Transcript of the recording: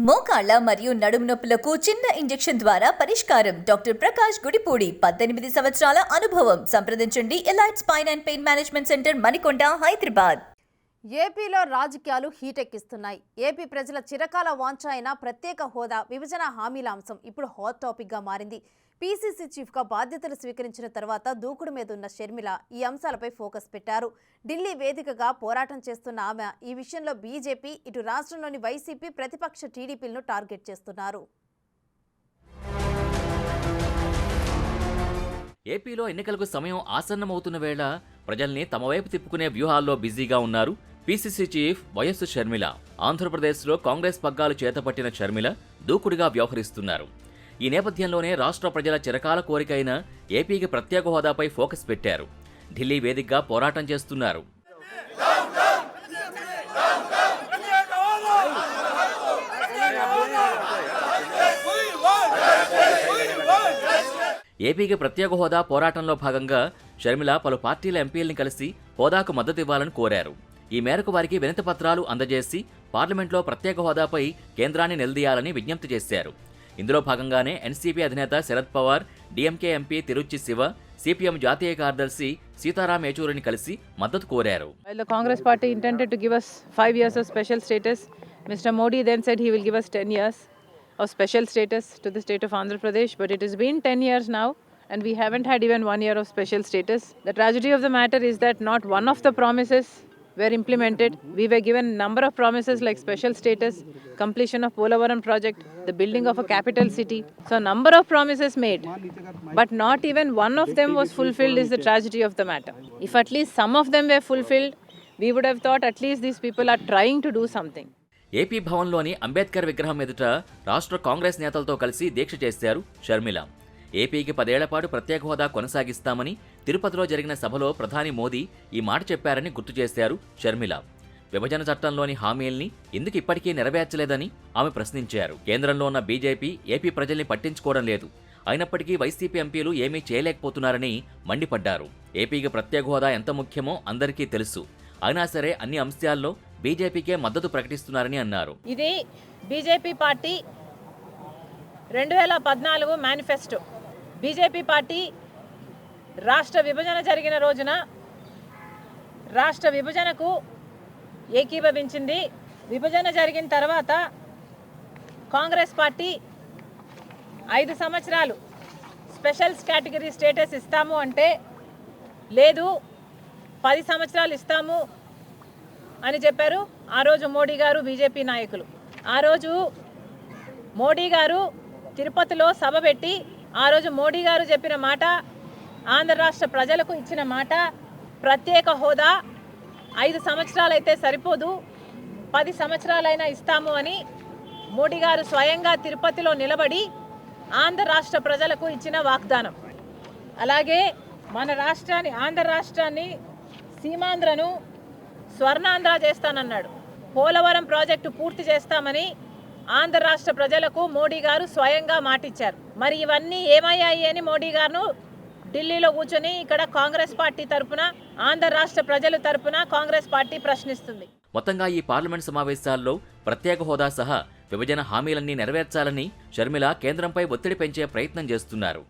మోకాళ్ల మరియు నడుము నొప్పులకు చిన్న ఇంజెక్షన్ ద్వారా పరిష్కారం. డాక్టర్ ప్రకాష్ గుడిపూడి, 18 సంవత్సరాల అనుభవం. సంప్రదించండి. Elite spine and pain management centre, Manikonda, Hyderabad. ఏపీలో రాజకీయాలు హీటెక్కిస్తున్నాయి. ఏపీ ప్రజల చిరకాల వాంఛ అయిన ప్రత్యేక హోదా, విభజన హామీల అంశం ఇప్పుడు హాట్ టాపిక్గా మారింది. పీసీసీ చీఫ్గా బాధ్యతలు స్వీకరించిన తర్వాత దూకుడు మీద ఉన్న షర్మిల ఈ అంశాలపై ఫోకస్ పెట్టారు. ఢిల్లీ వేదికగా పోరాటం చేస్తున్న ఆమె ఈ విషయంలో బీజేపీ, ఇటు రాష్ట్రంలోని వైసీపీ, ప్రతిపక్ష టీడీపీలను టార్గెట్ చేస్తున్నారు. ఏపీలో ఎన్నికలకు సమయం ఆసన్నమవుతున్న వేళ ప్రజల్ని తమ వైపు తిప్పుకునే వ్యూహాల్లో బిజీగా ఉన్నారు పీసీసీ చీఫ్ వైఎస్ షర్మిల. ఆంధ్రప్రదేశ్లో కాంగ్రెస్ పగ్గాలు చేతపట్టిన షర్మిల దూకుడుగా వ్యవహరిస్తున్నారు. ఈ నేపథ్యంలోనే రాష్ట్ర ప్రజల చిరకాల కోరిక అయిన ఏపీకి ప్రత్యేక హోదాపై ఫోకస్ పెట్టారు. ఢిల్లీ వేదికగా పోరాటం చేస్తున్నారు. ఏపీకి ప్రత్యేక హోదా పోరాటంలో భాగంగా షర్మిల పలు పార్టీల ఎంపీల్ని కలిసి హోదాకు మద్దతు ఇవ్వాలని కోరారు. ఈ మేరకు వారికి వినతి పత్రాలు అందజేసి పార్లమెంట్లో ప్రత్యేక హోదాపై కేంద్రాన్ని నిలదీయాలని విజ్ఞప్తి చేశారు. ఇందులో భాగంగానే ఎన్సీపీ అధినేత Sharad Pawar, DMK MP Trichy Shiva, CPM జాతీయ కార్యదర్శి సీతారాం ఏచూరిని కలిసి మద్దతు కోరారు. The Congress party intended to give us 5 years of special status. Mr. Modi then said he will give us 10 years of special status to the state of Andhra Pradesh, but it has been 10 years now and we haven't had even 1 year of special status. The tragedy of the matter is that not one of the promises were implemented. We were given a number of promises like special status, completion of Polavaram project, the building of a capital city. So a number of promises made, but not even one of them was fulfilled is the tragedy of the matter. If at least some of them were fulfilled, we would have thought at least these people are trying to do something. AP భవన్లోని అంబేద్కర్ విగ్రహం ఎదుట రాష్ట్ర కాంగ్రెస్ నేతలతో కలిసి దీక్ష చేశారు షర్మిల. ఏపీకి 10 ఏళ్ల పాటు ప్రత్యేక హోదా కొనసాగిస్తామని తిరుపతిలో జరిగిన సభలో ప్రధాని మోదీ ఈ మాట చెప్పారని గుర్తు చేశారు షర్మిల. విభజన చట్టంలోని హామీల్ని ఎందుకు ఇప్పటికీ నెరవేర్చలేదని ఆమె ప్రశ్నించారు. కేంద్రంలో ఉన్న బీజేపీ ఏపీ ప్రజల్ని పట్టించుకోవడం లేదు, అయినప్పటికీ వైసీపీ ఎంపీలు ఏమీ చేయలేకపోతున్నారని మండిపడ్డారు. ఏపీకి ప్రత్యేక హోదా ఎంత ముఖ్యమో అందరికీ తెలుసు, అయినా సరే అన్ని అంశాల్లో బీజేపీకే మద్దతు ప్రకటిస్తున్నారని అన్నారు. ఇది BJP party 2014 manifesto. BJP party రాష్ట్ర విభజన జరిగిన రోజున రాష్ట్ర విభజనకు ఏకీభవించింది. విభజన జరిగిన తర్వాత కాంగ్రెస్ పార్టీ 5 సంవత్సరాలు స్పెషల్ కేటగిరీ స్టేటస్ ఇస్తాము అంటే లేదు 10 సంవత్సరాలు ఇస్తాము అని చెప్పారు ఆ రోజు మోడీ గారు, బీజేపీ నాయకులు. ఆ రోజు మోడీ గారు తిరుపతిలో సభ పెట్టి ఆ రోజు మోడీ గారు చెప్పిన మాట, ఆంధ్ర రాష్ట్ర ప్రజలకు ఇచ్చిన మాట, ప్రత్యేక హోదా 5 సంవత్సరాలైతే సరిపోదు, 10 సంవత్సరాలైనా ఇస్తాము అని మోడీ గారు స్వయంగా తిరుపతిలో నిలబడి ఆంధ్ర రాష్ట్ర ప్రజలకు ఇచ్చిన వాగ్దానం. అలాగే మన రాష్ట్రాన్ని, ఆంధ్ర రాష్ట్రాన్ని, సీమాంధ్రను స్వర్ణాంధ్ర చేస్తానన్నాడు. పోలవరం ప్రాజెక్టు పూర్తి చేస్తామని ఆంధ్ర రాష్ట్ర ప్రజలకు మోడీ గారు స్వయంగా మాటిచ్చారు. మరి ఇవన్నీ ఏమయ్యాయి అని మోడీ గారు ఢిల్లీలో కూర్చొని ఇక్కడ కాంగ్రెస్ పార్టీ తరఫున, ఆంధ్ర రాష్ట్ర ప్రజల తరఫున కాంగ్రెస్ పార్టీ ప్రశ్నిస్తుంది. మొత్తంగా ఈ పార్లమెంట్ సమావేశాల్లో ప్రత్యేక హోదా సహా విభజన హామీలన్నీ నెరవేర్చాలని షర్మిల కేంద్రంపై ఒత్తిడి పెంచే ప్రయత్నం చేస్తున్నారు.